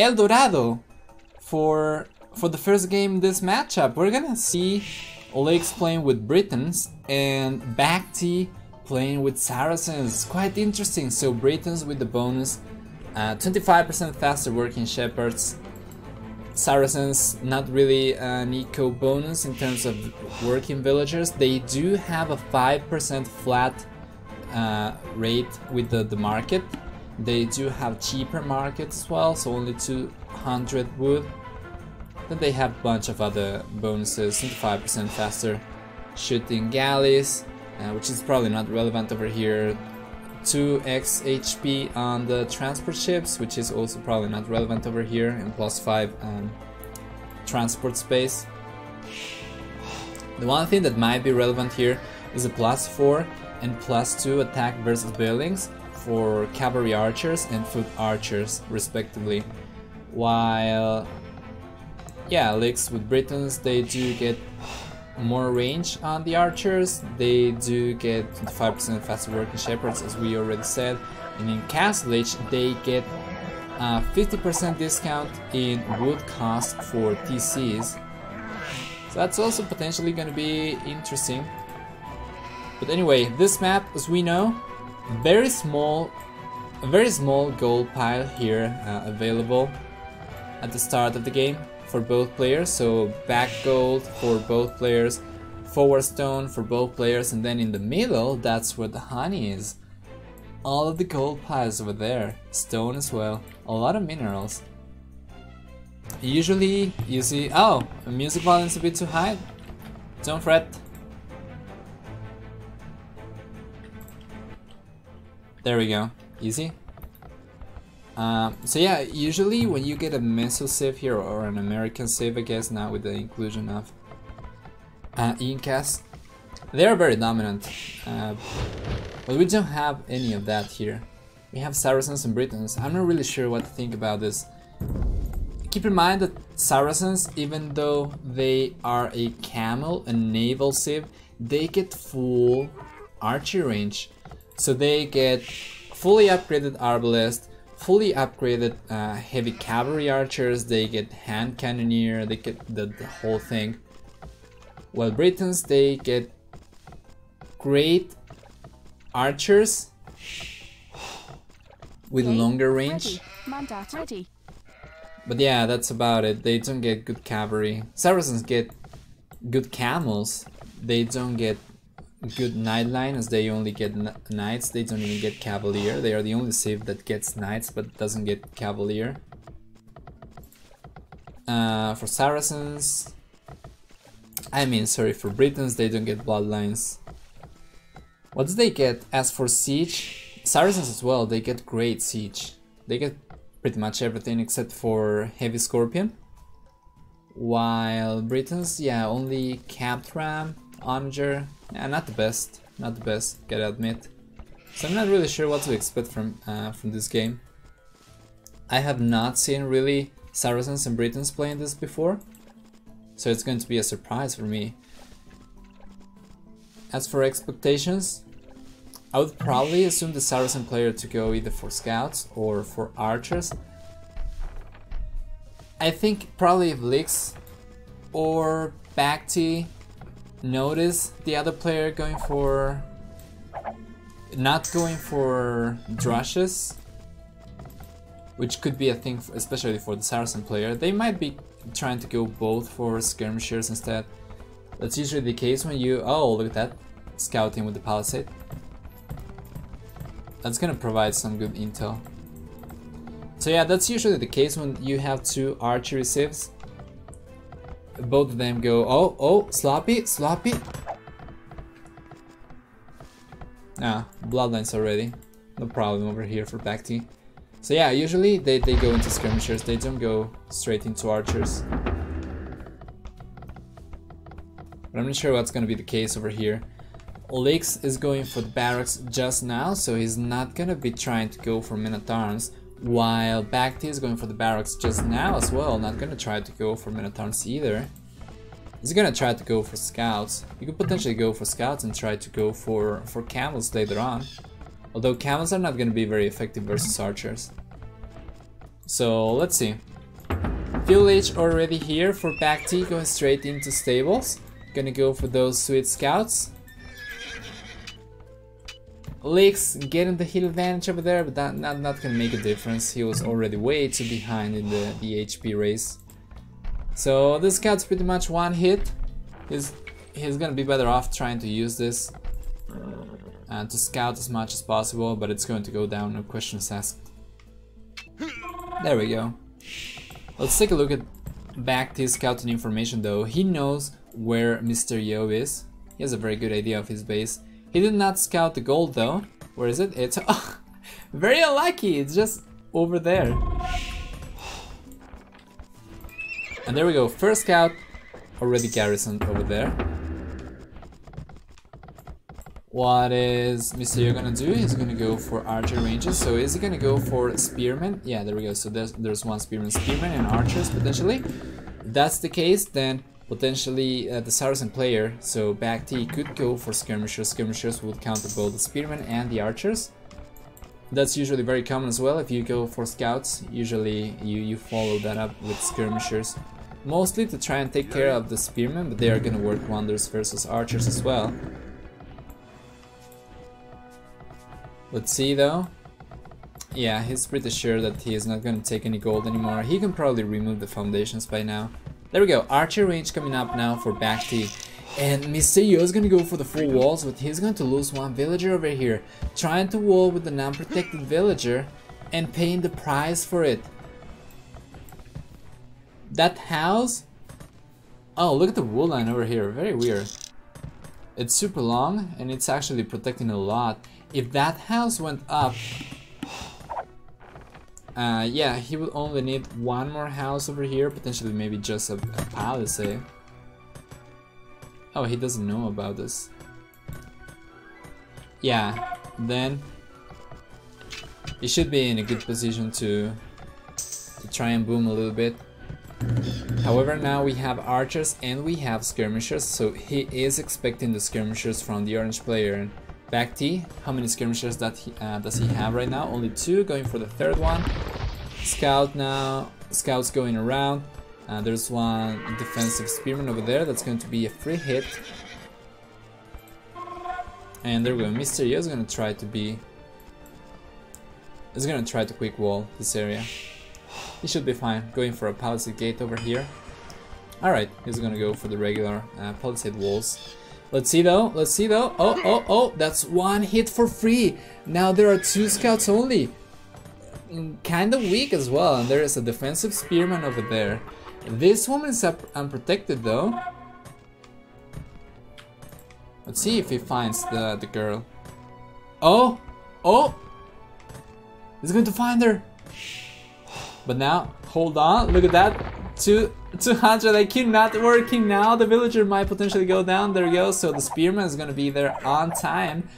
El Dorado for the first game in this matchup. We're gonna see Olex playing with Britons and BacT playing with Saracens. Quite interesting. So Britons with the bonus, 25% faster working shepherds. Saracens not really an eco bonus in terms of working villagers. They do have a 5% flat rate with the market. They do have cheaper markets as well, so only 200 wood. Then they have a bunch of other bonuses, 25% faster shooting galleys, which is probably not relevant over here. 2x HP on the transport ships, which is also probably not relevant over here, and +5 transport space. The one thing that might be relevant here is a +4 and +2 attack versus buildings for cavalry archers and foot archers respectively. While yeah, Licks with Britons, they do get more range on the archers. They do get 25% faster working shepherds, as we already said, and in Castlage they get 50% discount in wood cost for TCs. So that's also potentially going to be interesting. But anyway, this map, as we know, a very small gold pile here available at the start of the game for both players. So back gold for both players, forward stone for both players, and then in the middle, that's where the honey is. All of the gold piles over there, stone as well, a lot of minerals. Usually you see, oh, the music volume is a bit too high, don't fret. There we go, easy. So yeah, usually when you get a Meso Civ here, or an American Civ I guess now with the inclusion of Incas, they are very dominant, but we don't have any of that here. We have Saracens and Britons. I'm not really sure what to think about this. Keep in mind that Saracens, even though they are a camel, a naval Civ, they get full archery range. So they get fully upgraded arbalest, fully upgraded heavy cavalry archers, they get hand cannoneer, they get the whole thing. While Britons, they get great archers with longer range. Ready. But yeah, that's about it. They don't get good cavalry. Saracens get good camels. They don't get good Nightline, as they only get knights. They don't even get cavalier. They are the only civ that gets knights but doesn't get cavalier. For Saracens, for Britons, they don't get bloodlines. What do they get? As for siege, Saracens as well, they get great siege. They get pretty much everything except for heavy scorpion. While Britons, yeah, only capped ram, onager. Yeah, not the best, gotta admit. So I'm not really sure what to expect from this game. I have not seen really Saracens and Britons playing this before, so it's going to be a surprise for me. As for expectations, I would probably assume the Saracen player to go either for scouts or for archers. I think probably if Licks or BacT notice the other player not going for drushes, which could be a thing especially for the Saracen player, they might be trying to go both for skirmishers instead. That's usually the case when you, oh look at that, scouting with the palisade. That's gonna provide some good intel. So yeah, that's usually the case when you have two archery civs. Both of them go, oh, sloppy. Ah, bloodlines already. No problem over here for BacT. So yeah, usually they go into skirmishers, they don't go straight into archers. But I'm not sure what's gonna be the case over here. Licks is going for the barracks just now, so he's not gonna be trying to go for men-at-arms, while BacT is going for the barracks just now as well, not gonna try to go for men-at-arms either. He's gonna try to go for scouts. You could potentially go for scouts and try to go for camels later on. Although camels are not gonna be very effective versus archers. So let's see. Fuel H already here for BacT, going straight into stables. Gonna go for those sweet scouts. Leaks getting the hit advantage over there, but that not gonna make a difference. He was already way too behind in the HP race. So this scout's pretty much one hit. He's gonna be better off trying to use this to scout as much as possible, but it's going to go down, no questions asked. There we go. Let's take a look at BacT's scouting information though. He knows where Mr. Yo is. He has a very good idea of his base. He did not scout the gold though. Where is it? It's very unlucky. It's just over there. And there we go. First scout already garrisoned over there. What is Mr. Yo gonna do? He's gonna go for archer ranges. So is he gonna go for spearmen? Yeah, there we go. So there's one spearman and archers potentially. If that's the case, then potentially the Saracen player, so BacT, could go for skirmishers. Skirmishers would counter both the spearmen and the archers. That's usually very common as well. If you go for scouts, usually you follow that up with skirmishers. Mostly to try and take care of the spearmen, but they are gonna work wonders versus archers as well. Let's see though. Yeah, he's pretty sure that he is not gonna take any gold anymore. He can probably remove the foundations by now. There we go, archer range coming up now for BacT. And Mr. Yo is gonna go for the full walls, but he's going to lose one villager over here. Trying to wall with an unprotected villager and paying the price for it. That house? Oh, look at the wool line over here, very weird. It's super long and it's actually protecting a lot. If that house went up, yeah, he would only need one more house over here, potentially maybe just a palisade. Oh, he doesn't know about this. Yeah, then he should be in a good position to try and boom a little bit. However, now we have archers and we have skirmishers, so he is expecting the skirmishers from the orange player. And BacT, how many skirmishers does he have right now? Only 2, going for the third one. Scout now, scouts going around. There's one defensive spearman over there that's going to be a free hit. And there we go, Mr. Yo is gonna try to quick wall this area. He should be fine, going for a palisade gate over here. Alright, he's gonna go for the regular palisade walls. Let's see though. Oh, that's one hit for free. Now there are 2 scouts only. Kind of weak as well, and there is a defensive spearman over there. This woman is unprotected though. Let's see if he finds the girl. Oh! He's going to find her. But now, hold on, look at that. 200 IQ not working now. The villager might potentially go down. There we go. So the spearman is gonna be there on time.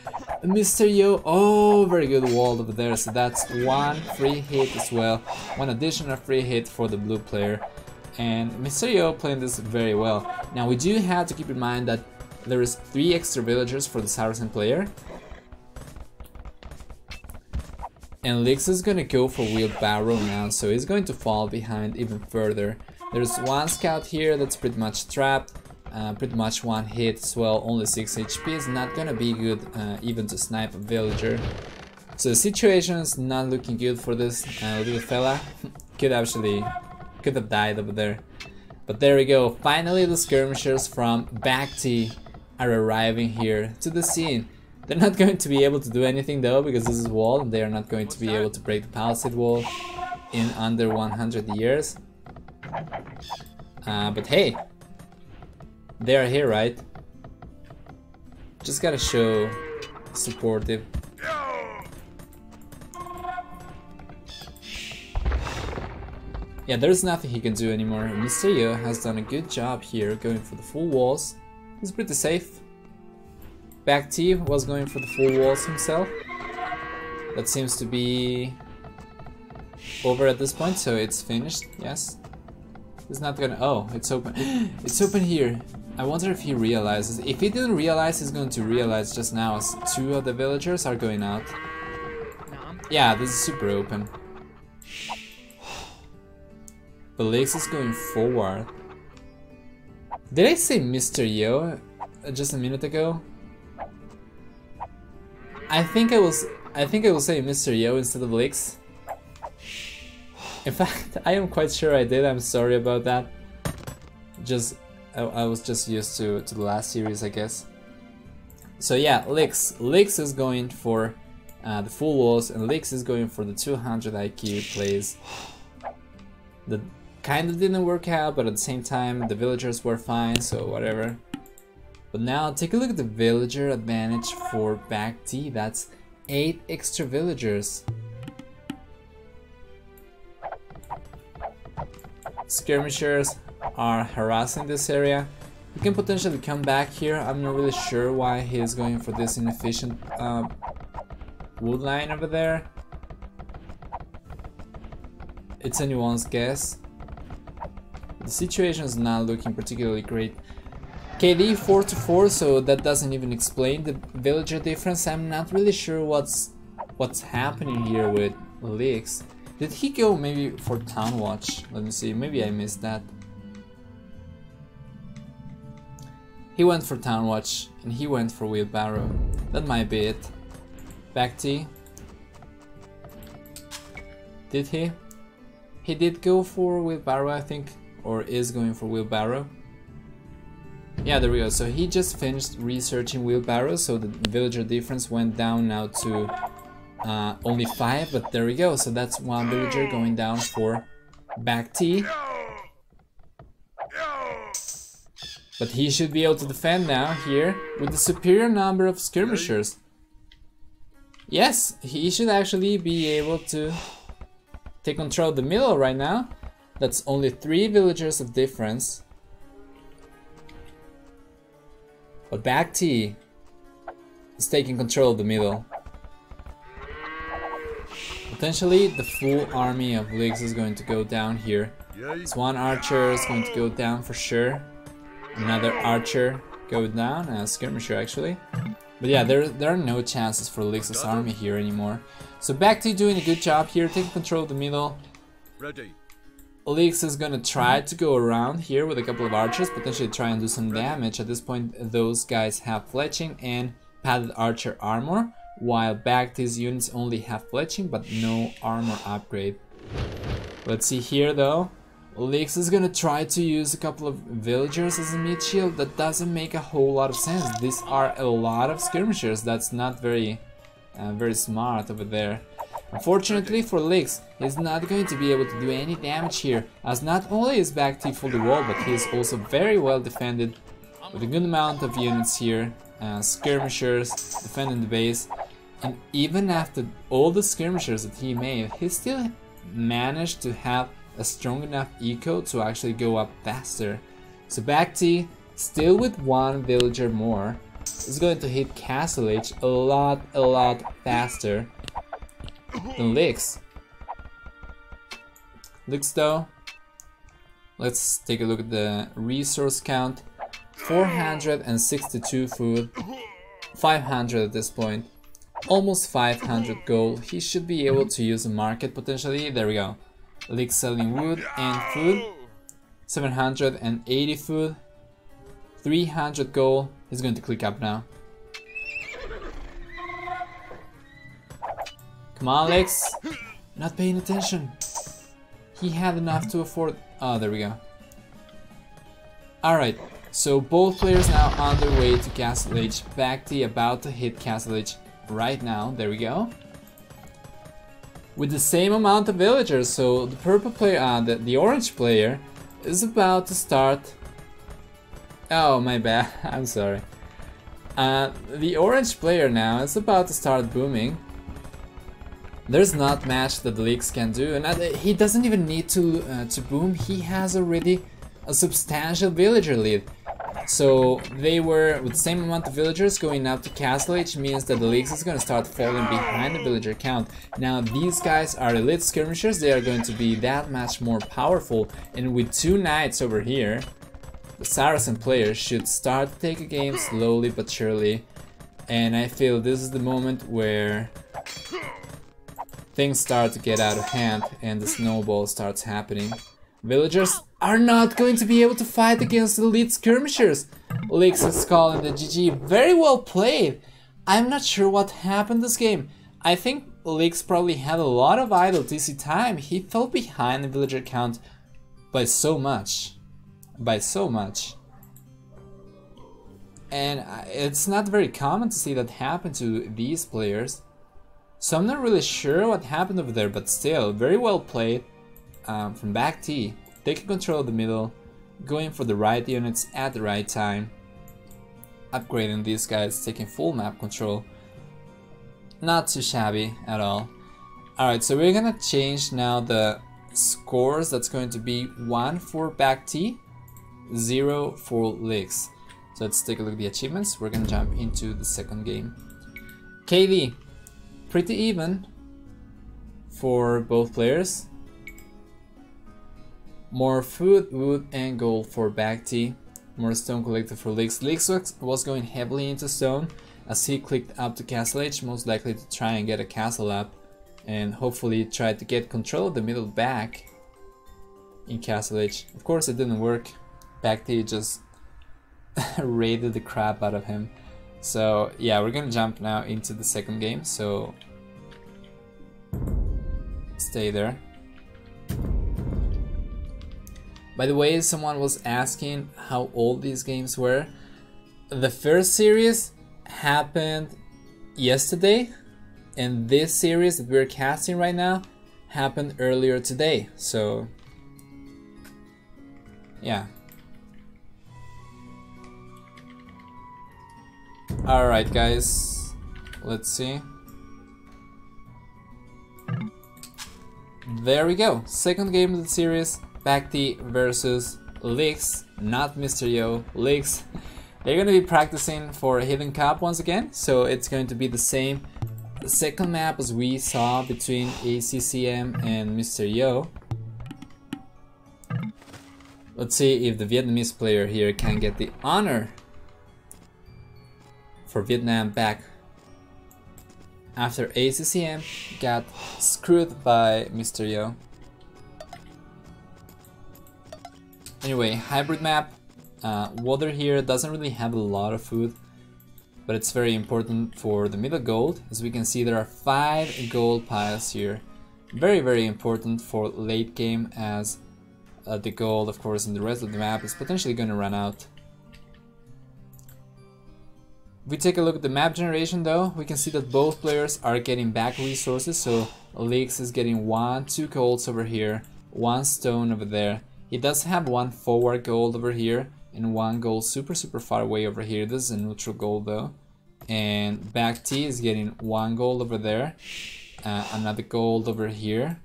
Mr. Yo, oh, very good wall over there. So that's one free hit as well. One additional free hit for the blue player. And Mr. Yo playing this very well. Now we do have to keep in mind that there is 3 extra villagers for the Saracen player. And Lix is gonna go for wheelbarrow now, so he's going to fall behind even further. There's one scout here that's pretty much trapped, pretty much one hit as well, only 6 HP is not gonna be good even to snipe a villager. So the situation is not looking good for this little fella. Could have died over there. But there we go, finally the skirmishers from BacT are arriving here to the scene. They're not going to be able to do anything though, because this is wall and they are not going to be able to break the palisade wall in under 100 years. But hey, they are here, right? Just gotta show supportive. Yeah, there's nothing he can do anymore. Mr. Yo has done a good job here going for the full walls. He's pretty safe. BacT was going for the full walls himself. That seems to be over at this point, so it's finished, yes. It's not gonna, oh, it's open. It's open here. I wonder if he realizes. If he didn't realize, he's going to realize just now as 2 of the villagers are going out. Yeah, this is super open. But Lex is going forward. Did I say Mr. Yo just a minute ago? I think I was saying Mr. Yo instead of Lex. In fact, I am quite sure I did. I'm sorry about that. I was just used to the last series, I guess. So yeah, Lex is going for the full walls, and Lex is going for the 200 IQ plays. That kind of didn't work out, but at the same time the villagers were fine, so whatever. But now take a look at the villager advantage for BacT. That's 8 extra villagers. Skirmishers are harassing this area. He can potentially come back here. I'm not really sure why he is going for this inefficient wood line over there. It's anyone's guess. The situation is not looking particularly great. KD 4-4, so that doesn't even explain the villager difference. I'm not really sure what's happening here with Lex. Did he go maybe for Town Watch? Let me see, maybe I missed that. He went for Town Watch and he went for Wheelbarrow. That might be it. BacT. Did he? He did go for Wheelbarrow, I think, or is going for Wheelbarrow. Yeah, there we go. So he just finished researching Wheelbarrow, so the villager difference went down now to only 5, but there we go. So that's 1 villager going down for BacT. But he should be able to defend now here with the superior number of skirmishers. Yes, he should actually be able to take control of the middle right now. That's only 3 villagers of difference. But BacT is taking control of the middle. Potentially the full army of Lex is going to go down here. This 1 archer is going to go down for sure. Another archer go down, a skirmisher actually. But yeah, there are no chances for Lex's army here anymore. So BacT doing a good job here, taking control of the middle. Lex is gonna try to go around here with a couple of archers, potentially try and do some damage. At this point, those guys have fletching and padded archer armor, while BacT's units only have fletching but no armor upgrade. Let's see here though. Lex is gonna try to use a couple of villagers as a mid shield. That doesn't make a whole lot of sense. These are a lot of skirmishers. That's not very smart over there. Unfortunately for Lex, he's not going to be able to do any damage here, as not only is BacT fully walled, but he is also very well defended with a good amount of units here. Skirmishers defending the base, and even after all the skirmishers that he made, he still managed to have a strong enough eco to actually go up faster. So BacT, still with 1 villager more, is going to hit Castle Age a lot faster than Lex. Lex though, let's take a look at the resource count. 462 food, 500 at this point, almost 500 gold. He should be able to use a market potentially. There we go. Lex selling wood and food. 780 food, 300 gold. He's going to click up now. Come on, Lex. Not paying attention. He had enough to afford. Oh, there we go. Alright, so both players now on their way to Castle Age. BacT about to hit Castle Age right now. There we go. With the same amount of villagers, so the purple player, the orange player is about to start. Oh, my bad. I'm sorry. The orange player now is about to start booming. There's not much that Lex can do, and he doesn't even need to boom. He has already a substantial villager lead. So they were with the same amount of villagers going up to Castle Age, means that the Lex is going to start falling behind the villager count. Now these guys are elite skirmishers, they are going to be that much more powerful, and with 2 knights over here, the Saracen players should start to take a game slowly but surely. And I feel this is the moment where things start to get out of hand and the snowball starts happening. Villagers are not going to be able to fight against elite skirmishers. Lix is calling the GG. Very well played. I'm not sure what happened this game. I think Lix probably had a lot of idle TC time. He fell behind the villager count by so much. And it's not very common to see that happen to these players. So I'm not really sure what happened over there, but still, very well played from BacT. Taking control of the middle, going for the right units at the right time, upgrading these guys, taking full map control. Not too shabby at all. Alright, so we're gonna change now the scores. That's going to be 1 for BacT, 0 for Lix. So let's take a look at the achievements. We're gonna jump into the second game. KD, pretty even for both players. More food, wood, and gold for BacT. More stone collected for Lix. Lix was going heavily into stone as he clicked up to Castle Age, most likely to try and get a castle up and hopefully try to get control of the middle back in Castle Age. Of course it didn't work. BacT just raided the crap out of him. So yeah, we're gonna jump now into the second game, so stay there. By the way, someone was asking how old these games were. The first series happened yesterday, and this series that we're casting right now happened earlier today. So yeah. Alright guys, let's see. There we go, second game of the series, BacT versus Lix, not Mr. Yo, Lix. They're gonna be practicing for a Hidden Cup once again, so it's going to be the same second map as we saw between ACCM and Mr. Yo. Let's see if the Vietnamese player here can get the honor for Vietnam back after ACCM got screwed by Mr. Yo. Anyway, hybrid map. Water here doesn't really have a lot of food, but it's very important for the middle gold. As we can see, there are 5 gold piles here. Very, very important for late game, as the gold, of course, in the rest of the map is potentially going to run out. If we take a look at the map generation though, we can see that both players are getting back resources. So Lix is getting 2 golds over here, 1 stone over there. He does have 1 forward gold over here and 1 gold super far away over here. This is a neutral gold though. And BacT is getting 1 gold over there, another gold over here,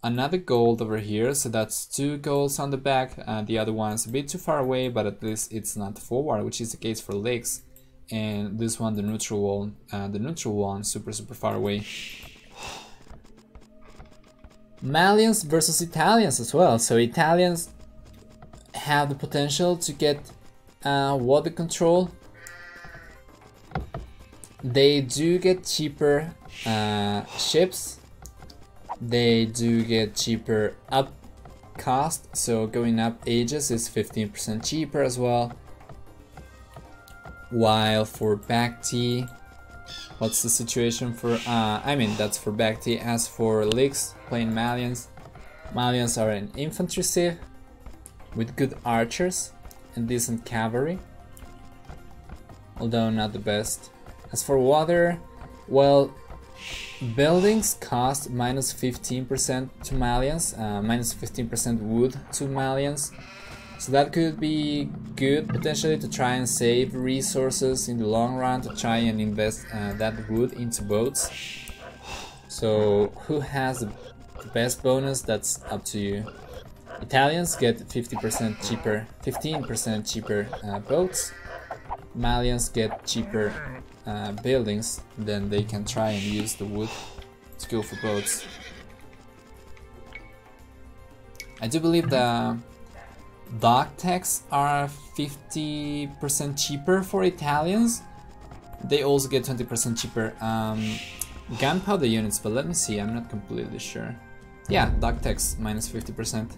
another gold over here. So that's 2 golds on the back. The other one's a bit too far away, but at least it's not forward, which is the case for Lix. And this one, the neutral one, super far away. Malians versus Italians as well. So Italians have the potential to get water control. They do get cheaper ships. They do get cheaper up cost. So going up ages is 15% cheaper as well. While for BacT, what's the situation for, I mean that's for BacT. As for Lix playing Malians, Malians are an infantry civ with good archers and decent cavalry, although not the best. As for water, well, buildings cost minus 15% to Malians, minus 15% wood to Malians. So that could be good potentially to try and save resources in the long run, to try and invest that wood into boats. So who has the best bonus? That's up to you. Italians get 50% cheaper, 15% cheaper boats. Malians get cheaper buildings, then they can try and use the wood to go for boats. I do believe the dock techs are 50% cheaper for Italians. They also get 20% cheaper gunpowder units, but let me see, I'm not completely sure. Yeah, dock techs minus 50%.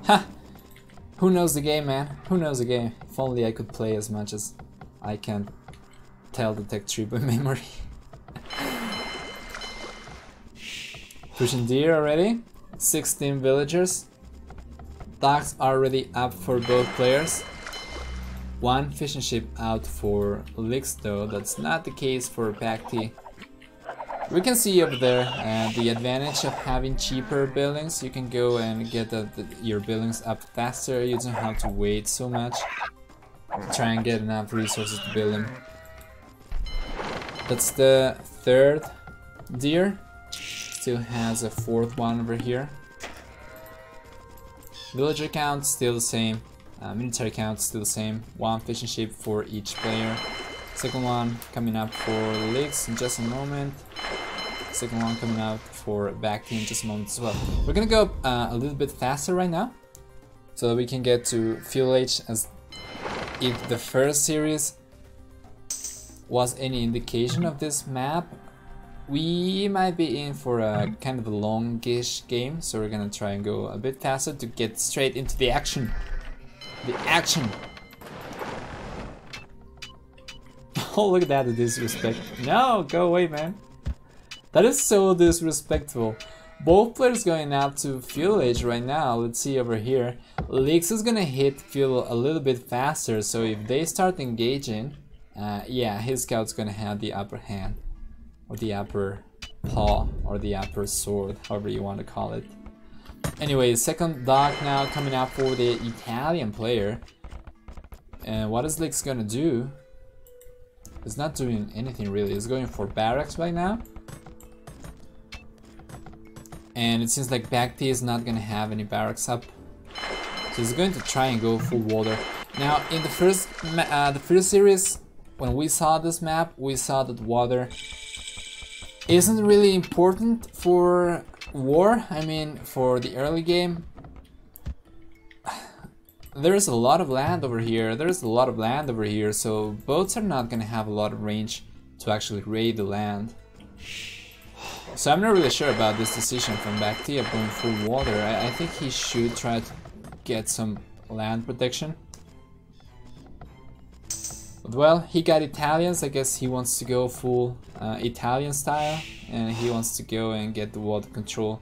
Ha! Who knows the game, man? Who knows the game? If only I could play as much as I can tell the tech tree by memory. Pushing deer already. 16 villagers. Docks already up for both players. One fishing ship out for Licks though. That's not the case for BacT. We can see over there the advantage of having cheaper buildings. You can go and get your buildings up faster. You don't have to wait so much. Try and get enough resources to build them. That's the third deer. Still has a fourth one over here. Villager count still the same. Military count still the same. One fishing ship for each player. Second one coming up for Licks in just a moment. Second one coming out for BacT in just a moment as well. We're gonna go a little bit faster right now, so that we can get to fuel age. As if the first series was any indication of this map, we might be in for a kind of a longish game, so we're gonna try and go a bit faster to get straight into the action. The action! Oh, look at that, the disrespect. No, go away, man. That is so disrespectful. Both players going up to fuel age right now. Let's see over here. Licks is gonna hit fuel a little bit faster, so if they start engaging, yeah, his scout's gonna have the upper hand. Or the upper paw, or the upper sword, however you want to call it. Anyway, second dock now coming up for the Italian player. And what is Licks gonna do? He's not doing anything really. He's going for barracks right now. And it seems like BacT is not gonna have any barracks up. So he's going to try and go full water. Now in the first series, when we saw this map, we saw that water isn't really important for war. I mean, for the early game, there's a lot of land over here. So boats are not gonna have a lot of range to actually raid the land. So I'm not really sure about this decision from BacT of going full water. I think he should try to get some land protection. But well, he got Italians. I guess he wants to go full Italian style, and he wants to go and get the water control.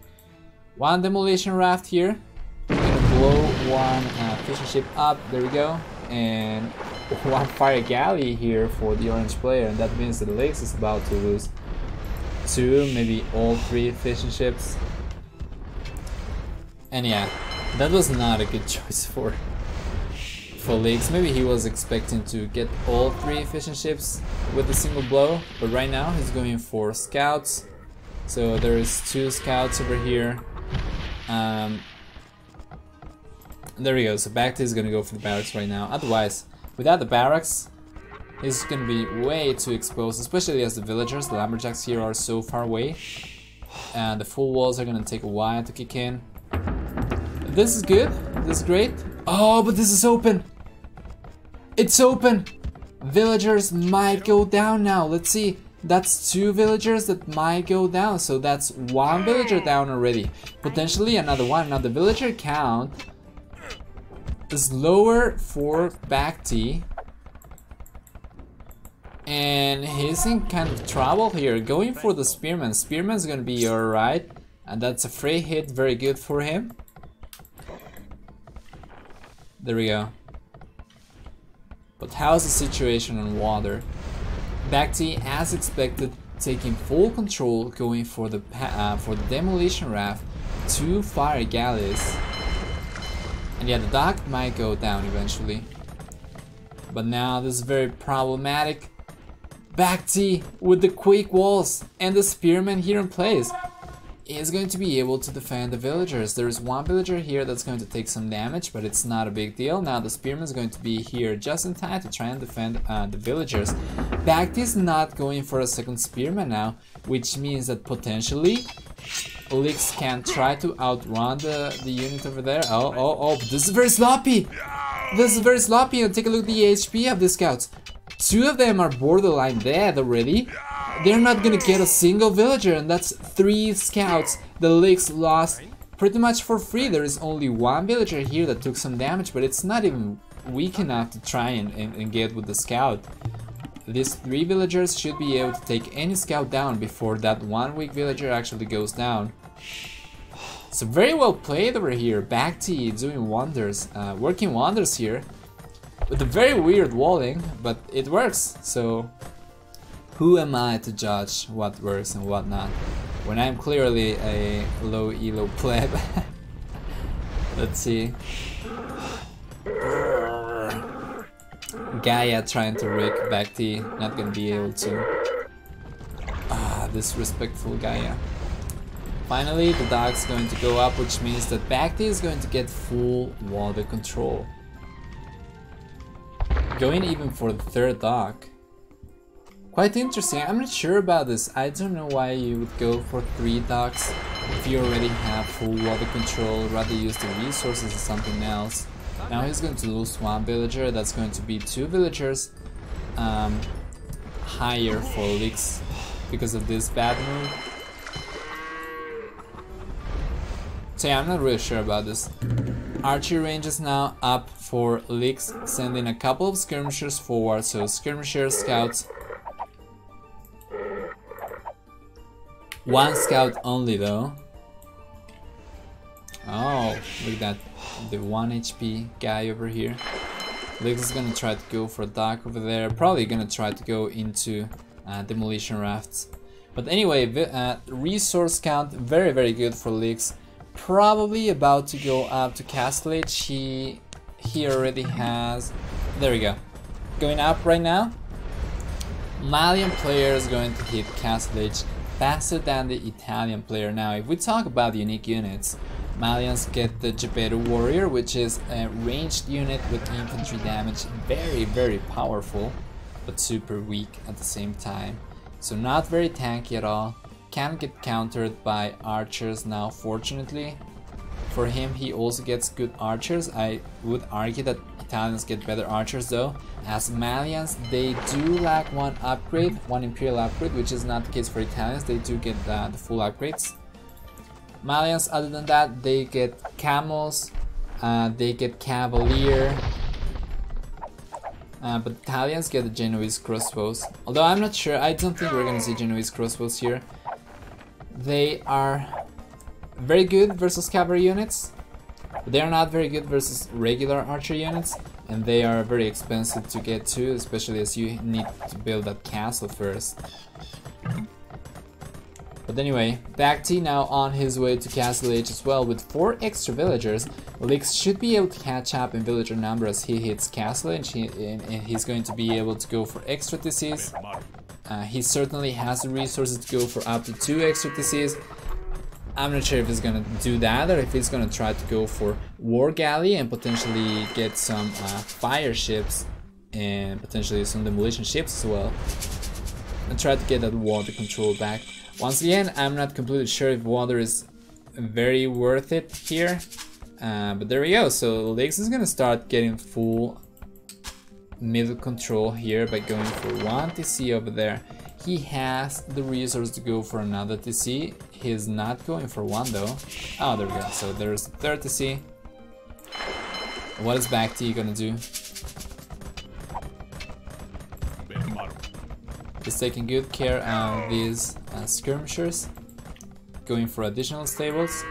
One demolition raft here. We're gonna blow one fishing ship up. There we go. And one fire galley here for the orange player, and that means that Licks is about to lose two, maybe all three fishing ships. And yeah, that was not a good choice for Licks. Maybe he was expecting to get all three fishing ships with a single blow, but right now he's going for scouts. So there is two scouts over here. There we go. So BacT is gonna go for the barracks right now. Otherwise, without the barracks, he's gonna be way too exposed, especially as the villagers, the lumberjacks here are so far away. And the full walls are gonna take a while to kick in. This is good. This is great. Oh, but this is open. It's open. Villagers might go down now. Let's see. That's two villagers that might go down. So that's one villager down already. Potentially another one. Now the villager count is lower for BacT. And he's in kind of trouble here. Going for the spearman. Spearman's gonna be alright. And that's a free hit. Very good for him. There we go. But how's the situation on water? BacT, as expected, taking full control, going for the demolition raft, two fire galleys, and yeah, the dock might go down eventually. But now this is very problematic. BacT with the quick walls and the spearman here in place is going to be able to defend the villagers. There is one villager here that's going to take some damage, but it's not a big deal. Now the spearman is going to be here just in time to try and defend the villagers. BacT is not going for a second spearman now, which means that potentially Licks can try to outrun the unit over there. Oh, this is very sloppy. This is very sloppy. And take a look at the HP of the scouts. Two of them are borderline dead already. They're not gonna get a single villager, and that's three scouts the Licks lost pretty much for free. There is only one villager here that took some damage, but it's not even weak enough to try and get with the scout. These 3 villagers should be able to take any scout down before that one weak villager actually goes down. So very well played over here. BacT doing wonders, working wonders here. With a very weird walling, but it works. So who am I to judge what works and what not, when I'm clearly a low elo pleb? Let's see. Gaia trying to wreck BacT, not gonna be able to. Disrespectful Gaia. Finally, the dog's going to go up, which means that BacT is going to get full water control. Going even for the 3rd dog. Quite interesting. I'm not sure about this. I don't know why you would go for 3 dogs if you already have full water control. Rather use the resources or something else. Now he's going to lose 1 villager. That's going to be 2 villagers higher for leaks because of this bad move. So yeah, I'm not really sure about this. Archery range is now up for leaks, sending a couple of skirmishers forward. So skirmishers, scouts. 1 scout only though. Oh, look at that. The 1 HP guy over here. Leaks is gonna try to go for a dock over there. Probably gonna try to go into demolition rafts. But anyway, resource count very, very good for Leaks. Probably about to go up to Castle Age. He already has. There we go. Going up right now. Malian player is going to hit Castle Age faster than the Italian player. Now, if we talk about unique units, Malians get the Geppetto Warrior, which is a ranged unit with infantry damage. Very, very powerful, but super weak at the same time. So not very tanky at all. Can get countered by archers now, fortunately. For him, he also gets good archers. I would argue that Italians get better archers though. As Malians, they do lack 1 upgrade, 1 Imperial upgrade, which is not the case for Italians. They do get the full upgrades. Malians, other than that, they get camels, they get cavalier. But Italians get the Genoese crossbows. Although I'm not sure, I don't think we're gonna see Genoese crossbows here. They are very good versus cavalry units, but they are not very good versus regular archer units, and they are very expensive to get to, especially as you need to build that castle first. But anyway, BacT now on his way to Castle Age as well with 4 extra villagers. Lix should be able to catch up in villager number as he hits Castle Age, and he's going to be able to go for extra TCs. He certainly has the resources to go for up to 2 extra TCs. I'm not sure if he's gonna do that or if he's gonna try to go for War Galley and potentially get some fire ships and potentially some demolition ships as well, and try to get that water control back. Once again, I'm not completely sure if water is very worth it here, but there we go. So Lix is gonna start getting full middle control here by going for 1 TC over there. He has the resource to go for another TC. He's not going for 1 though. Oh, there we go. So there's the 3rd TC. What is BacT gonna do? He's taking good care of these skirmishers. Going for additional stables.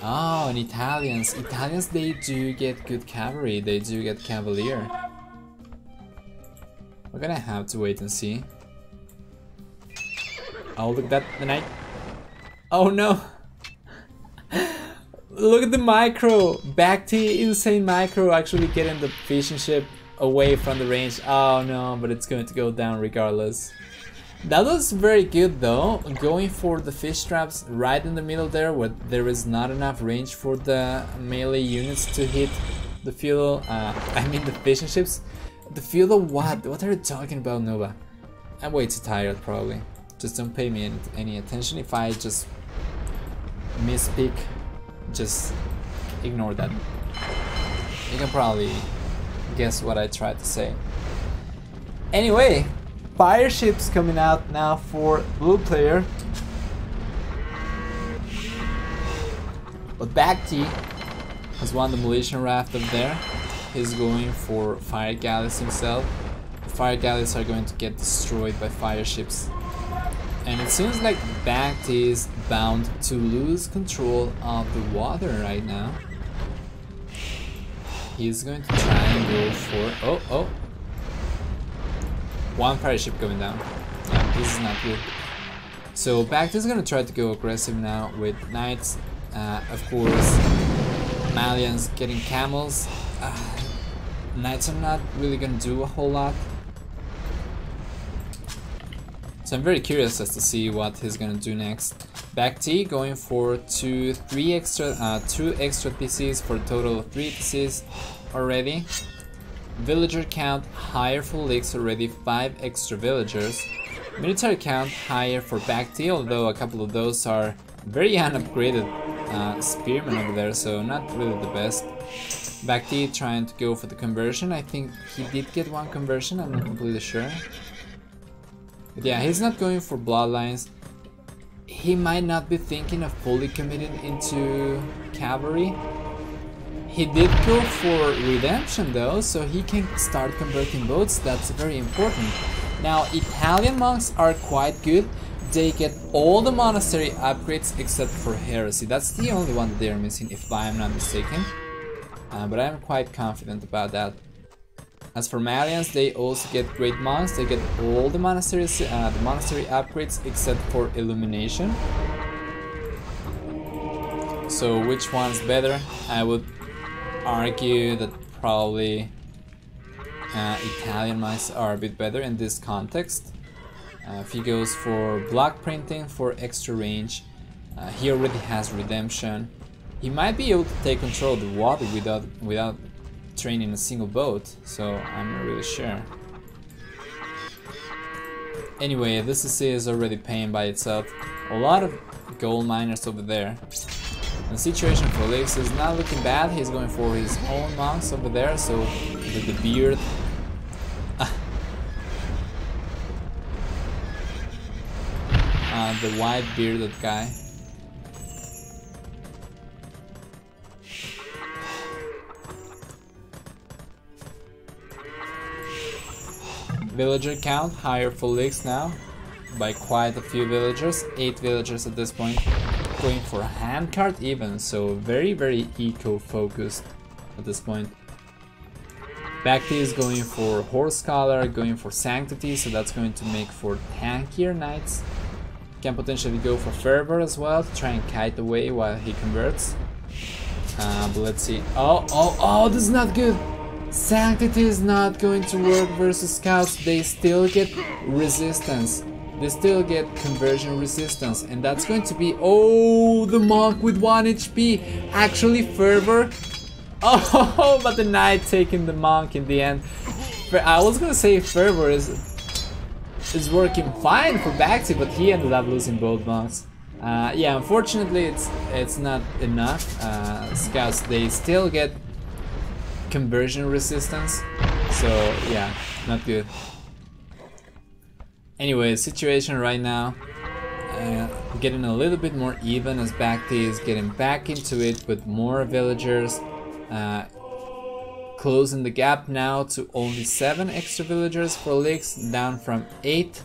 Oh, and Italians. Italians, they do get good cavalry. They do get cavalier. We're gonna have to wait and see. Oh, look at that, the knight. Oh no! Look at the micro! BacT, insane micro, actually getting the fishing ship away from the range. Oh no, but it's going to go down regardless. That was very good though, going for the fish traps right in the middle there where there is not enough range for the melee units to hit the feudal, I mean the fishing ships. The feudal what? What are you talking about, Nova? I'm way too tired probably. Just don't pay me any attention. If I just misspeak, just ignore that. You can probably guess what I tried to say. Anyway, fire ships coming out now for blue player. But BacT has one demolition raft up there. He's going for fire galleys himself. The fire galleys are going to get destroyed by fire ships. And it seems like BacT is bound to lose control of the water right now. He's going to try and go for... Oh! One fire ship going down. Yeah, this is not good. So BacT is going to try to go aggressive now with knights. Of course, Malians getting camels. Knights are not really going to do a whole lot. So I'm very curious as to see what he's going to do next. BacT going for two extra PCs for a total of 3 PCs already. Villager count higher for Licks already, 5 extra villagers. Military count higher for BacT, although a couple of those are very unupgraded spearmen over there, so not really the best. BacT trying to go for the conversion. I think he did get one conversion, I'm not completely sure. But yeah, he's not going for bloodlines. He might not be thinking of fully committing into cavalry. He did go for redemption though, so he can start converting boats. That's very important. Now, Italian monks are quite good. They get all the monastery upgrades except for heresy. That's the only one that they are missing, if I am not mistaken. But I am quite confident about that. As for Malians, they also get great monks. They get all the monastery upgrades except for illumination. So which one's better? I would argue that probably Italian monks are a bit better in this context. If he goes for block printing for extra range, he already has redemption. He might be able to take control of the water without training a single boat, so I'm not really sure. Anyway, this CC is already paying by itself. A lot of gold miners over there. The situation for Licks is not looking bad. He's going for his own monks over there, so with the beard. The white bearded guy. Villager count higher for Licks now by quite a few villagers, 8 villagers at this point, going for a handcart even, so very eco-focused at this point. BacT is going for Horse Scholar, going for Sanctity, so that's going to make for tankier knights. Can potentially go for Fervor as well to try and kite away while he converts. But let's see. Oh, this is not good! Sanctity is not going to work versus scouts. They still get resistance. They still get conversion resistance, and that's going to be... Oh, the monk with 1 HP! Actually, Fervor. Oh, but the knight taking the monk in the end. I was gonna say Fervor is working fine for BacT, but he ended up losing both monks. Yeah, unfortunately, it's not enough. Scouts, they still get conversion resistance, so yeah, not good. Anyway, situation right now getting a little bit more even as BacT is getting back into it with more villagers, closing the gap now to only 7 extra villagers for Licks, down from 8.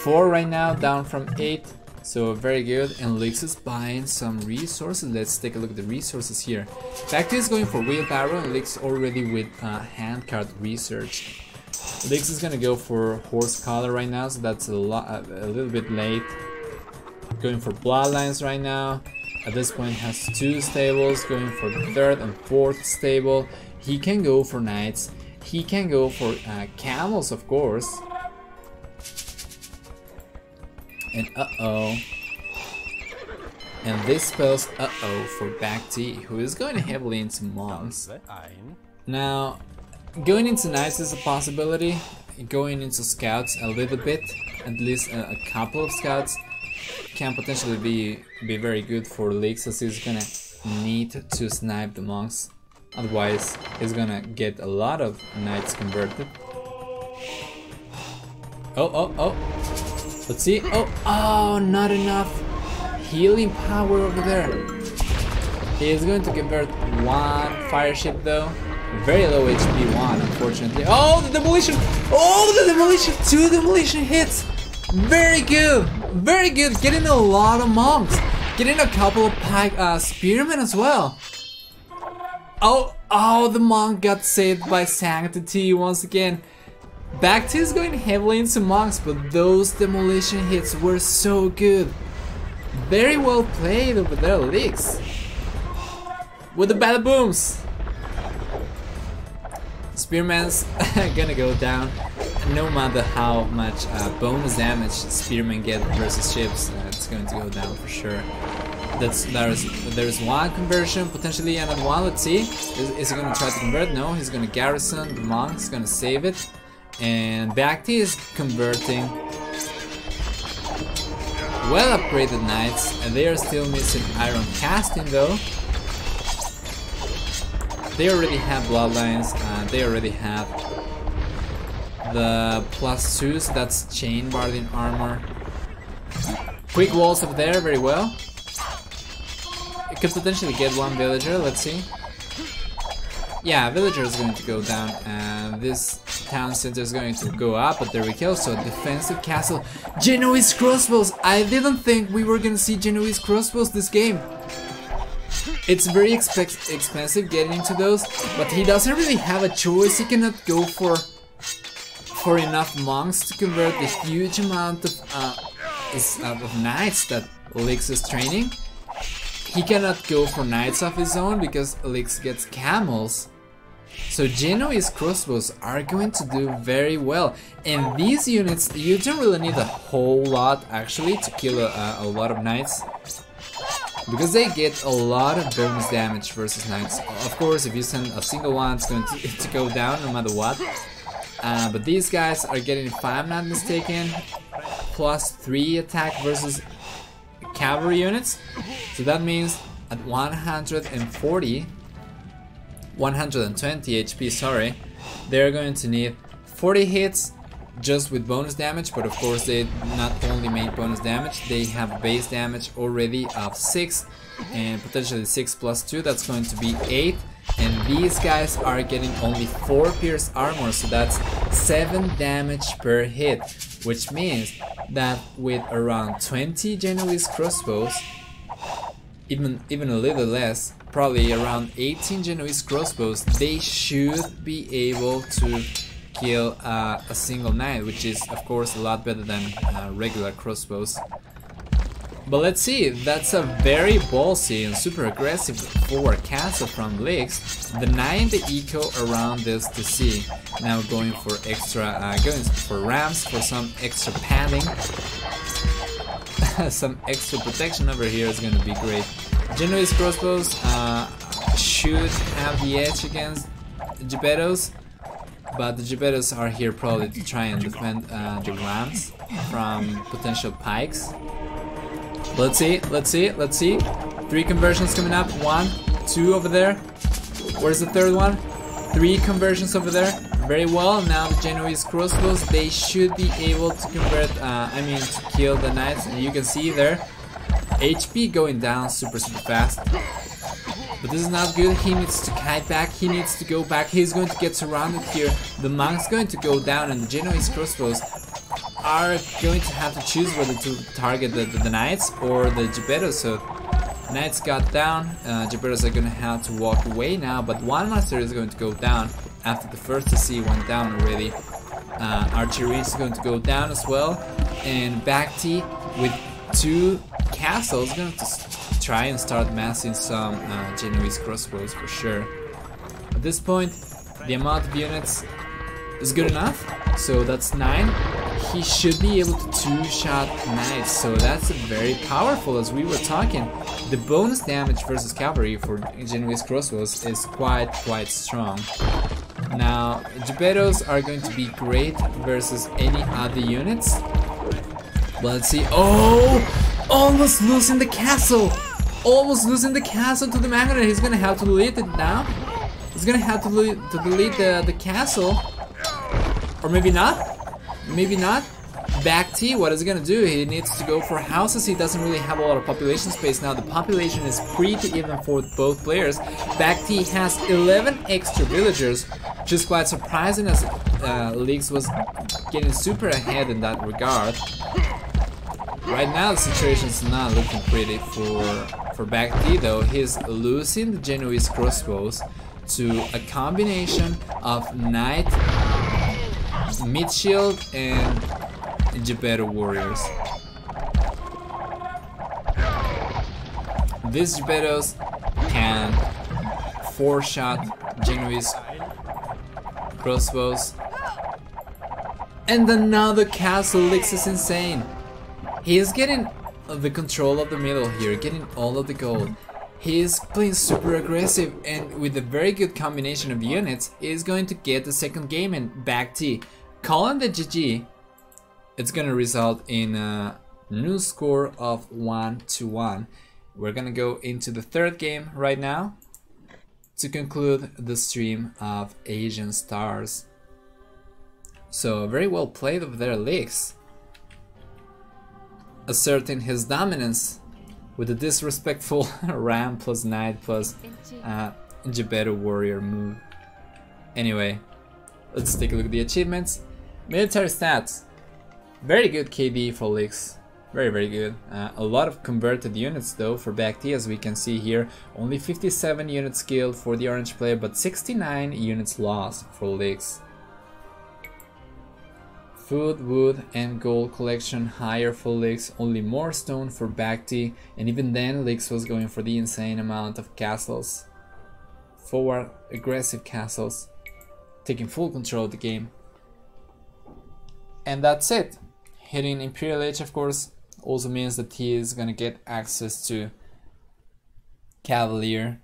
4 right now, down from 8. So very good, and Licks is buying some resources. Let's take a look at the resources here. BacT is going for wheelbarrow, and Licks already with handcart research. Licks is gonna go for Horse Collar right now, so that's a little bit late. Going for bloodlines right now. At this point has 2 stables, going for the 3rd and 4th stable. He can go for knights. He can go for camels, of course. And and this spells for BacT, who is going heavily into monks. Now, going into knights is a possibility. Going into scouts a little bit, at least a couple of scouts, can potentially be very good for Licks, as he's gonna need to snipe the monks. Otherwise, he's gonna get a lot of knights converted. Oh. Let's see. Oh, not enough. healing power over there. He is going to convert one fire ship though. Very low HP one, unfortunately. Oh, the demolition! Oh, the demolition! 2 demolition hits! Very good! Very good! Getting a lot of monks. Getting a couple of spearmen as well. Oh, the monk got saved by Sanctity once again. BacT is going heavily into monks, but those demolition hits were so good. Very well played over there, Leaks. With the bada booms. Spearman's gonna go down. No matter how much bonus damage Spearmen get versus ships, it's going to go down for sure. There's one conversion, potentially another one. Let's see. Is he gonna try to convert? No, he's gonna garrison. The monk's gonna save it. And BacT is converting well upgraded knights, and they are still missing iron casting though. They already have bloodlines, they already have the +2s, that's chain barding armor. Quick walls up there, very well. It could potentially get one villager, let's see. Yeah, villager is going to go down, and this town center is going to go up, but there we go. So defensive castle, Genoese crossbows. I didn't think we were gonna see Genoese crossbows this game. It's very expensive getting into those, but he doesn't really have a choice. He cannot go for enough monks to convert the huge amount of knights that Elix is training. He cannot go for knights of his own because Elix gets camels. So Genoese crossbows are going to do very well, and these units, you don't really need a whole lot actually to kill a lot of knights, because they get a lot of bonus damage versus knights. Of course, if you send a single one, it's going to go down no matter what. But these guys are getting, if I'm not mistaken, +3 attack versus cavalry units. So that means at 120 HP, sorry, they're going to need 40 hits just with bonus damage, but of course they not only make bonus damage, they have base damage already of 6 and potentially 6 + 2, that's going to be 8. And these guys are getting only 4 pierce armor, so that's 7 damage per hit, which means that with around 20 Genoese crossbows, even a little less, probably around 18 Genoese crossbows, they should be able to kill a single knight, which is of course a lot better than regular crossbows. But let's see, that's a very ballsy and super aggressive forward castle from Lix, denying the eco around this to see. Now going for extra, going for rams for some extra padding. Some extra protection over here is going to be great. Genoese crossbows should have the edge against Geppettos, but the Geppettos are here probably to try and defend the rams from potential pikes. Let's see. 3 conversions coming up. 1, 2 over there. Where's the third one? 3 conversions over there. Very well. Now the Genoese crossbows, they should be able to convert, to kill the knights. And you can see there, HP going down super fast. But this is not good. He needs to kite back. He needs to go back. He's going to get surrounded here. The monk's going to go down, and the Genoese crossbows are going to have to choose whether to target the knights or the Geppettos. So knights got down, Geppettos are going to have to walk away now, but one master is going to go down after the first CC went down already. Archery is going to go down as well, and BacT with 2 castles is going to try and start massing some Genoese crossbows for sure. At this point, the amount of units is good enough, so that's 9. He should be able to 2-shot knights, so that's very powerful. As we were talking, the bonus damage versus cavalry for Genoese crossbows is quite strong. Now, Geppettos are going to be great versus any other units. But let's see. Oh! Almost losing the castle! Almost losing the castle to the Magnet. He's gonna have to delete it now. He's gonna have to delete the castle. Or maybe not. Maybe not. BacT, what is he gonna do? He needs to go for houses. He doesn't really have a lot of population space now. The population is pretty even for both players. BacT has 11 extra villagers, which is quite surprising as Leaks was getting super ahead in that regard. Right now the situation is not looking pretty for BacT though. He's losing the Genoese crossbows to a combination of Knight, Mid Shield and Geppetto warriors. These Geppettos can 4-shot Genoese crossbows. And another castle. Lix is insane. He is getting the control of the middle here, getting all of the gold. He is playing super aggressive, and with a very good combination of units, he is going to get the second game in BacT. Calling the GG, it's gonna result in a new score of 1-1. We're gonna go into the third game right now to conclude the stream of Asian Stars. So very well played over there, Lix, asserting his dominance with a disrespectful Ram plus Knight plus Geppetto warrior move. Anyway, let's take a look at the achievements. Military stats. Very good KD for Lix. Very good. A lot of converted units though for BacT, as we can see here. Only 57 units killed for the orange player, but 69 units lost for Lix. Food, wood and gold collection higher for Lix, only more stone for BacT, and even then Lix was going for the insane amount of castles. Forward aggressive castles, taking full control of the game. And that's it. Hitting Imperial Age, of course, also means that he is gonna get access to Cavalier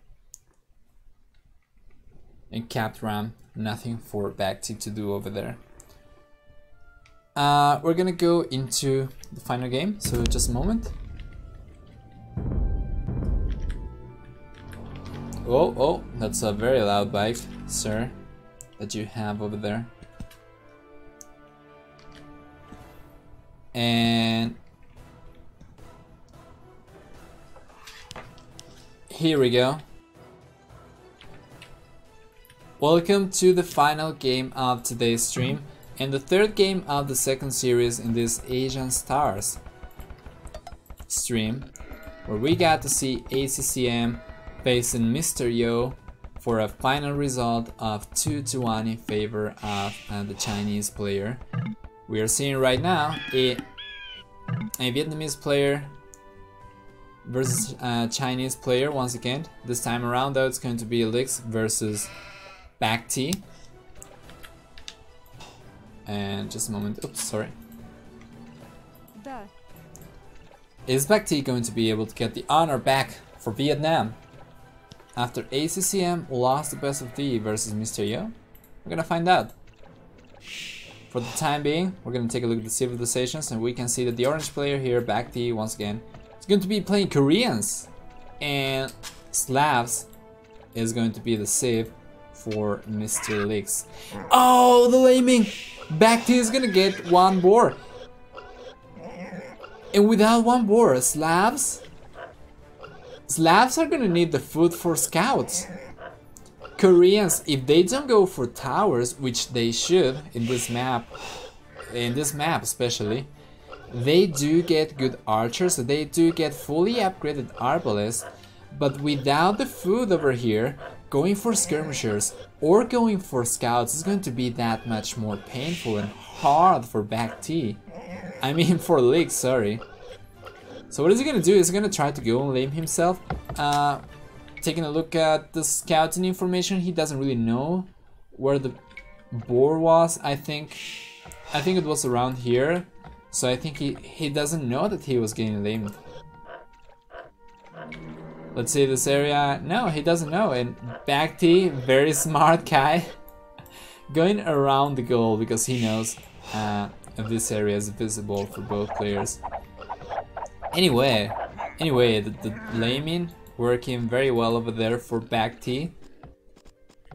and Capped Ram. Nothing for BacT to do over there. We're gonna go into the final game, so just a moment. Oh, that's a very loud bike, sir, that you have over there. And here we go. Welcome to the final game of today's stream, and the third game of the second series in this Asian Stars stream, where we got to see ACCM facing Mr. Yo for a final result of 2-1 in favor of the Chinese player. We are seeing right now a Vietnamese player versus a Chinese player once again. This time around though, it's going to be Lix versus BacT. And just a moment, oops, sorry. Is BacT going to be able to get the honor back for Vietnam after ACCM lost the best of 3 versus Mr. Yo? We're gonna find out. For the time being, we're gonna take a look at the civilizations, and we can see that the orange player here, BacT, once again, is going to be playing Koreans, and Slavs is going to be the civ for Mr. Lix. Oh, the laming! BacT is gonna get 1 boar. And without 1 boar, Slavs are gonna need the food for scouts. Koreans, if they don't go for towers, which they should in this map especially, they do get good archers, they do get fully upgraded arbalists, but without the food over here, going for skirmishers or going for scouts is going to be that much more painful and hard for BacT. I mean for Lix, sorry. So what is he gonna do? He's gonna try to go and lame himself. Taking a look at the scouting information, he doesn't really know where the boar was. I think it was around here. So I think he doesn't know that he was getting lamed. Let's see this area. No, he doesn't know. And BacT, very smart guy, going around the goal because he knows if this area is visible for both players. Anyway, the laming working very well over there for BacT.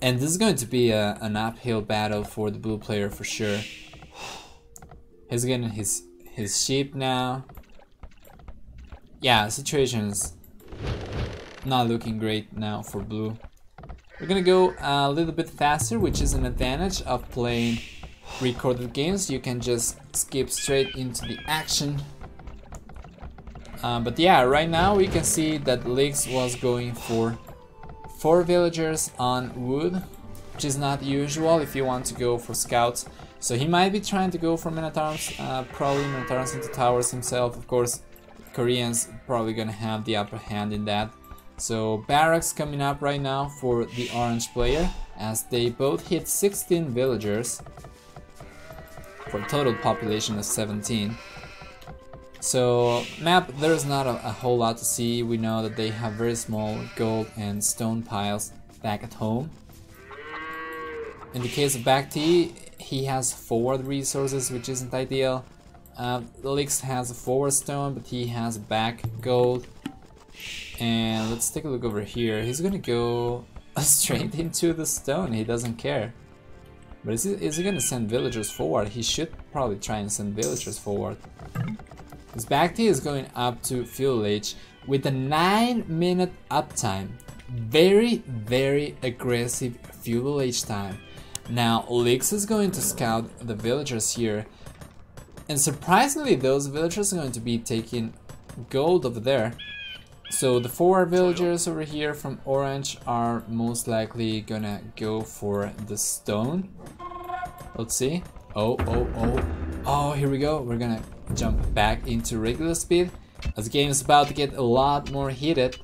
And this is going to be an uphill battle for the blue player for sure. He's getting his sheep now. Yeah, situation's not looking great now for blue. We're gonna go a little bit faster, which is an advantage of playing recorded games. You can just skip straight into the action. But yeah, right now we can see that Lix was going for 4 villagers on wood, which is not usual if you want to go for scouts. So he might be trying to go for Minotaurs, probably Minotaurs into towers himself. Of course, Koreans probably gonna have the upper hand in that. So barracks coming up right now for the orange player, as they both hit 16 villagers for a total population of 17. So map, there's not a whole lot to see. We know that they have very small gold and stone piles back at home. In the case of BacT, he has forward resources, which isn't ideal. Lix has a forward stone, but he has back gold. And let's take a look over here. He's gonna go straight into the stone. He doesn't care. But is he gonna send villagers forward? He should probably try and send villagers forward. His BacT is going up to fuel age with a 9-minute uptime. Very, very aggressive fuel age time. Now Lix is going to scout the villagers here. And surprisingly, those villagers are going to be taking gold over there. So the 4 villagers over here from orange are most likely gonna go for the stone. Let's see. Oh, here we go. We're gonna jump back into regular speed as the game is about to get a lot more heated.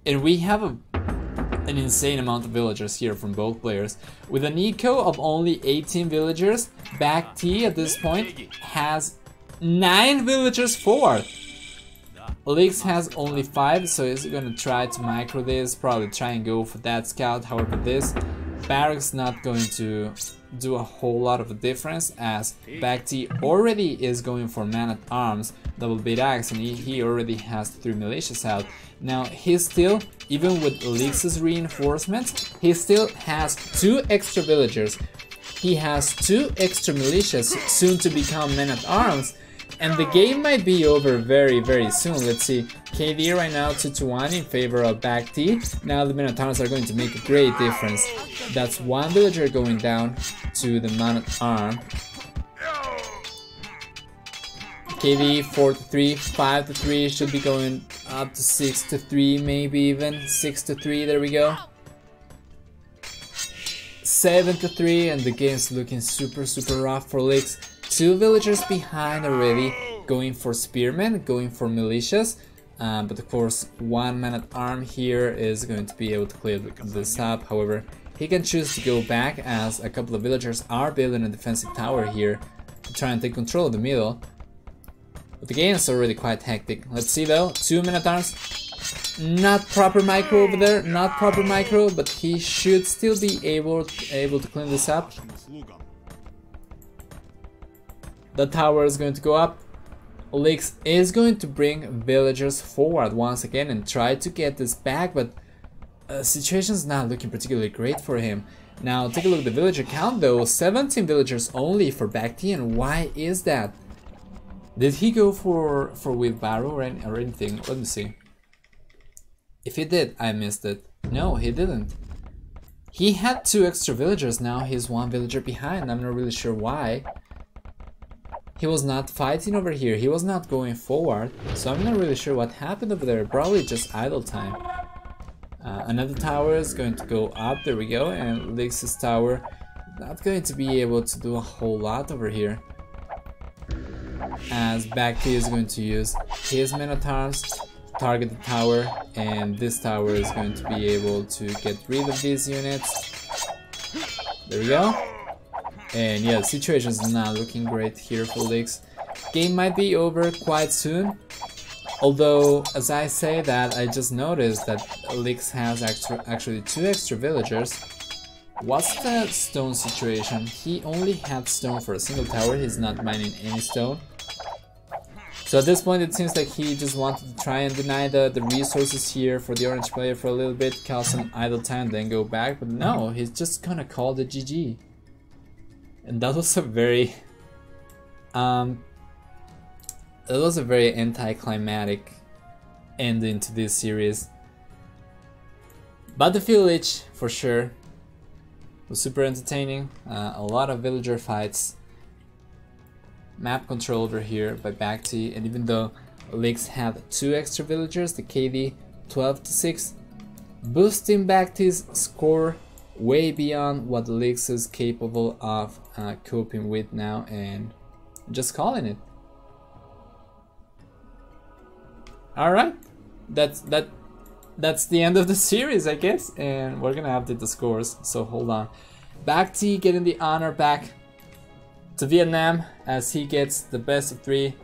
And we have an insane amount of villagers here from both players. With an eco of only 18 villagers, BacT at this point has 9 villagers forward. Lix has only 5, so he's gonna try to micro this, probably try and go for that scout. However, this barracks not going to do a whole lot of a difference, as BacT already is going for man-at-arms, double bit axe, and he already has 3 militias out. Now he still, even with Lix's reinforcements, he still has 2 extra villagers. He has 2 extra militias, soon to become men-at-arms. And the game might be over very, very soon. Let's see, KD right now 2-1 in favor of BacT. Now the Minotaurs are going to make a great difference. That's 1 villager going down to the man-at-arm. KD 4-3, 5-3, should be going up to 6-3, maybe even 6-3. There we go. 7-3, and the game's looking super, super rough for Lix. 2 villagers behind already, going for spearmen, going for militias, but of course 1 man-at-arm here is going to be able to clear this up. However, he can choose to go back, as a couple of villagers are building a defensive tower here to try and take control of the middle. But the game is already quite hectic. Let's see though, 2 man-at-arms, not proper micro over there, not proper micro, but he should still be able to clean this up. The tower is going to go up. Lix is going to bring villagers forward once again and try to get this back, but the situation is not looking particularly great for him. Now take a look at the villager count though, 17 villagers only for BacT, and why is that? Did he go for wheelbarrow or anything? Let me see. If he did, I missed it. No, he didn't. He had 2 extra villagers, now he's 1 villager behind. I'm not really sure why. He was not fighting over here, he was not going forward, so I'm not really sure what happened over there, probably just idle time. Another tower is going to go up, there we go, and Lix's tower not going to be able to do a whole lot over here, as BacT is going to use his men-at-arms to target the tower, and this tower is going to be able to get rid of these units. There we go. And yeah, the situation is not looking great here for Lix. Game might be over quite soon. Although, as I say that, I just noticed that Lix has actually 2 extra villagers. What's the stone situation? He only had stone for a single tower, he's not mining any stone. So at this point it seems like he just wanted to try and deny the resources here for the orange player for a little bit, cause some idle time, then go back. But no, he's just gonna call the GG. And that was a very anticlimactic ending to this series. But the village, for sure, was super entertaining. A lot of villager fights. Map control over here by BacT, and even though Leaks had 2 extra villagers, the KD 12-6, boosting BacT's score way beyond what Leaks is capable of coping with now, and just calling it. Alright, that's the end of the series, I guess, and we're gonna update the scores, so hold on. BacT getting the honor back to Vietnam as he gets the best of 3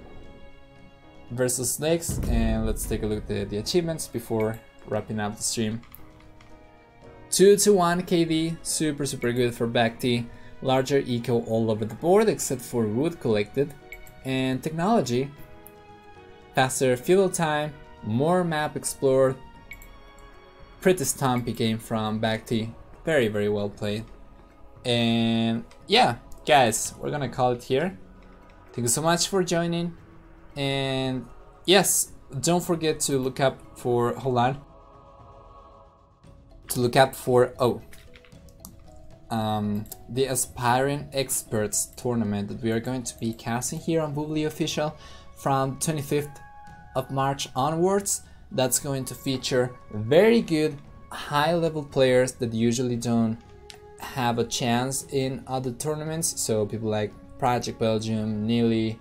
versus Leaks, and let's take a look at the achievements before wrapping up the stream. 2-1 KD, super good for BacT. Larger eco all over the board except for wood collected, and technology, faster fuel time, more map explored. Pretty stumpy game from BacT, very well played. And yeah, guys, we're gonna call it here. Thank you so much for joining, and yes, don't forget to look up for, the Aspiring Experts tournament that we are going to be casting here on Bo3 Official from 25th of March onwards. That's going to feature very good high-level players that usually don't have a chance in other tournaments. So people like Project Belgium, Neely,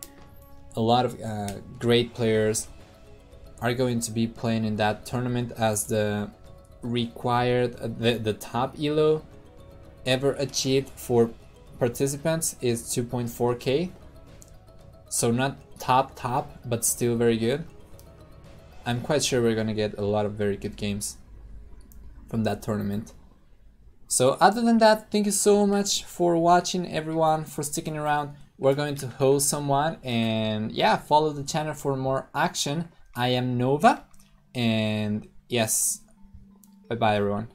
a lot of great players are going to be playing in that tournament, as the required the top elo ever achieved for participants is 2.4k, so not top, but still very good. I'm quite sure we're gonna get a lot of very good games from that tournament. So other than that, thank you so much for watching, everyone, for sticking around. We're going to host someone, and yeah, follow the channel for more action. I am Nova, and yes, bye bye everyone.